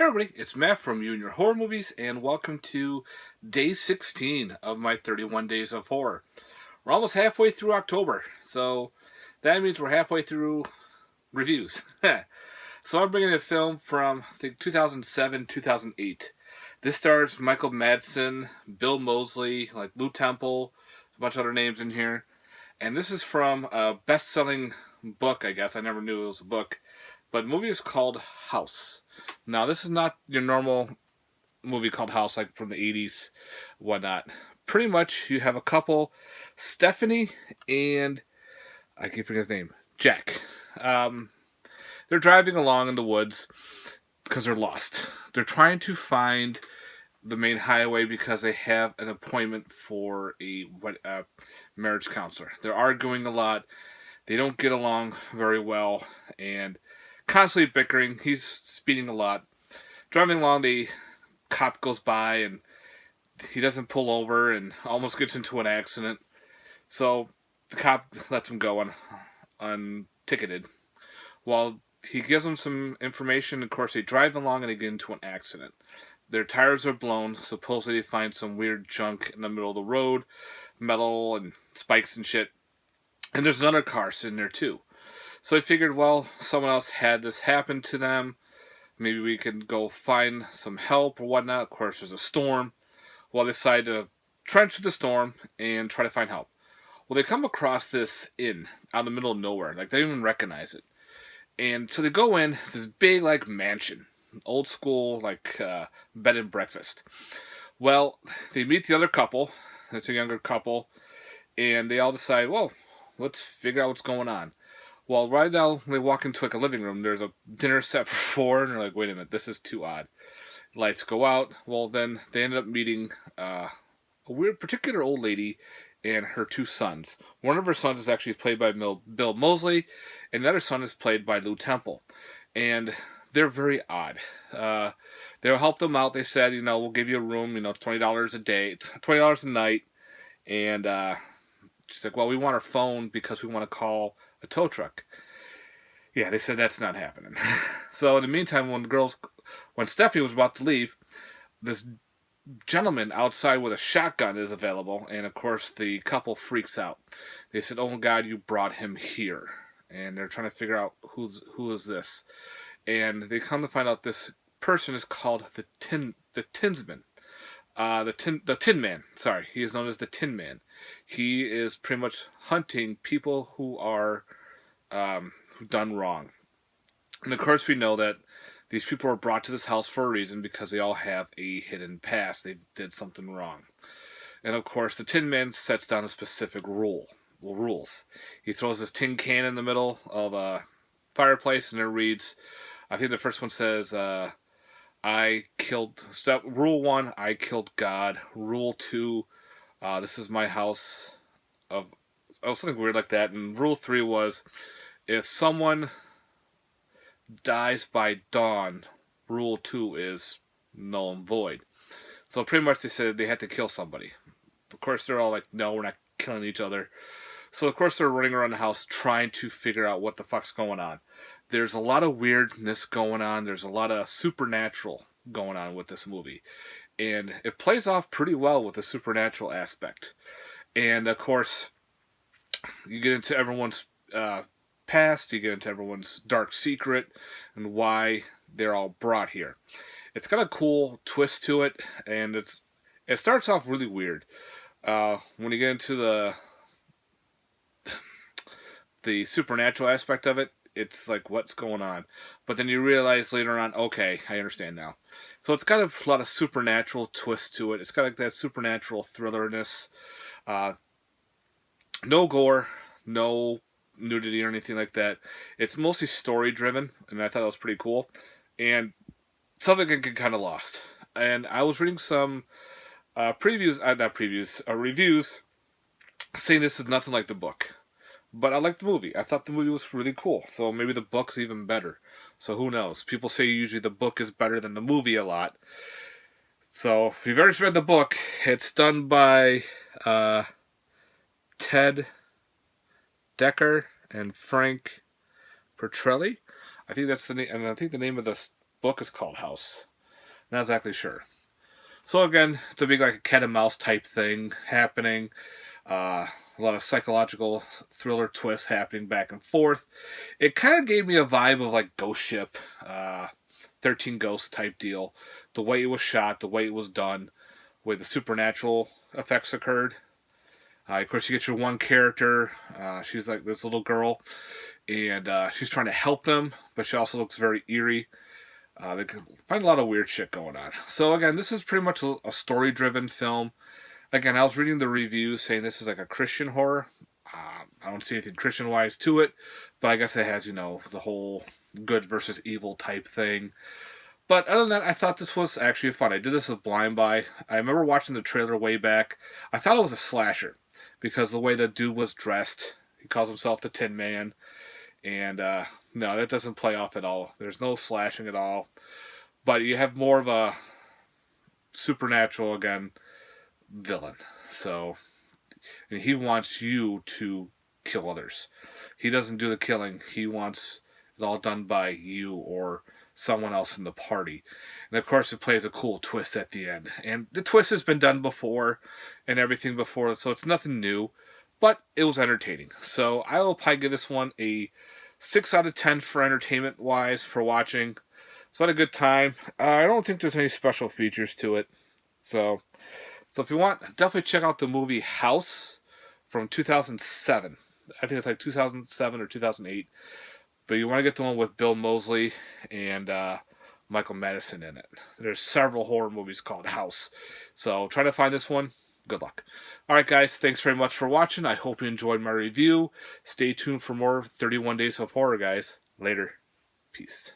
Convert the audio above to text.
Hey everybody, it's Matt from You and Your Horror Movies, and welcome to day 16 of my 31 Days of Horror. We're almost halfway through October, so that means we're halfway through reviews. So I'm bringing a film from, I think, 2007, 2008. This stars Michael Madsen, Bill Moseley, like Lou Temple, a bunch of other names in here. And this is from a best-selling book, I guess. I never knew it was a book. But the movie is called House. Now, this is not your normal movie called House, like from the 80s, whatnot. Pretty much, you have a couple, Stephanie and, I can't forget his name, Jack. They're driving along in the woods because they're lost. They're trying to find the main highway because they have an appointment for a marriage counselor. They're arguing a lot. They don't get along very well, and constantly bickering. He's speeding a lot. Driving along, the cop goes by and he doesn't pull over and almost gets into an accident. So the cop lets him go unticketed. While he gives them some information, of course, they drive along and they get into an accident. Their tires are blown. Supposedly they find some weird junk in the middle of the road, metal and spikes and shit. And there's another car sitting there too. So I figured, well, someone else had this happen to them. Maybe we can go find some help or whatnot. Of course, there's a storm. Well, they decide to trench through the storm and try to find help. Well, they come across this inn out in the middle of nowhere. Like, they don't even recognize it. And so they go in, this big, like, mansion. Old school, like, bed and breakfast. Well, they meet the other couple. It's a younger couple. And they all decide, well, let's figure out what's going on. Well, right now, they walk into, like, a living room. There's a dinner set for four. And they're like, wait a minute, this is too odd. Lights go out. Well, then they end up meeting a weird, particular old lady and her two sons. One of her sons is actually played by Bill Moseley, and the other son is played by Lou Temple. And they're very odd. They'll help them out. They said, we'll give you a room, $20 a day, $20 a night. And she's like, well, we want our phone because we want to call a tow truck. Yeah, they said that's not happening. So in the meantime, when Stephanie was about to leave, this gentleman outside with a shotgun is available, and of course the couple freaks out. They said, "Oh God, you brought him here," and they're trying to figure out who is this, and they come to find out this person is called the Tinsman, the Tin Man. Sorry, he is known as the Tin Man. He is pretty much hunting people who are who've done wrong, and of course we know that these people were brought to this house for a reason because they all have a hidden past. They did something wrong. And of course, the Tin Man sets down a specific rules. He throws this tin can in the middle of a fireplace and it reads, I think the first one says, rule 1, I killed God. Rule 2, this is my house. Something weird like that. And rule 3 was, if someone dies by dawn, rule 2 is null and void. So pretty much they said they had to kill somebody. Of course they're all like, no, we're not killing each other. So of course they're running around the house trying to figure out what the fuck's going on. There's a lot of weirdness going on. There's a lot of supernatural going on with this movie. And it plays off pretty well with the supernatural aspect. And of course, you get into everyone's past, you get into everyone's dark secret and why they're all brought here. It's got a cool twist to it, and it starts off really weird. When you get into the supernatural aspect of it, it's like, what's going on? But then you realize later on, okay, I understand now. So it's got a lot of supernatural twist to it. It's got like that supernatural thrillerness. No gore, no nudity or anything like that. It's mostly story driven, and I thought that was pretty cool. And something can get kind of lost. And I was reading some reviews saying this is nothing like the book. But I liked the movie. I thought the movie was really cool. So maybe the book's even better. So who knows? People say usually the book is better than the movie a lot. So if you've ever read the book, it's done by Ted Decker and Frank Petrelli. I think that's the name, and I think the name of the book is called House. Not exactly sure. So again, it's a big like a cat and mouse type thing happening. A lot of psychological thriller twists happening back and forth. It kind of gave me a vibe of like Ghost Ship, 13 Ghosts type deal. The way it was shot, the way it was done, the way the supernatural effects occurred. Of course, you get your one character. She's like this little girl, and she's trying to help them, but she also looks very eerie. They can find a lot of weird shit going on. So again, this is pretty much a story-driven film. Again, I was reading the reviews saying this is like a Christian horror. I don't see anything Christian-wise to it, but I guess it has, you know, the whole good versus evil type thing. But other than that, I thought this was actually fun. I did this with Blind Buy. I remember watching the trailer way back. I thought it was a slasher because the way the dude was dressed. He calls himself the Tin Man. And no, that doesn't play off at all. There's no slashing at all. But you have more of a supernatural, again, villain. So and he wants you to kill others. He doesn't do the killing. He wants it all done by you or someone else in the party. And of course, it plays a cool twist at the end. And the twist has been done before and everything before, so it's nothing new. But it was entertaining. So I will probably give this one a 6 out of 10 for entertainment-wise for watching. So I had a good time. I don't think there's any special features to it. So if you want, definitely check out the movie House from 2007. I think it's like 2007 or 2008. But you want to get the one with Bill Moseley and Michael Madison in it. There's several horror movies called House. So try to find this one. Good luck. Alright guys, thanks very much for watching. I hope you enjoyed my review. Stay tuned for more 31 Days of Horror, guys. Later. Peace.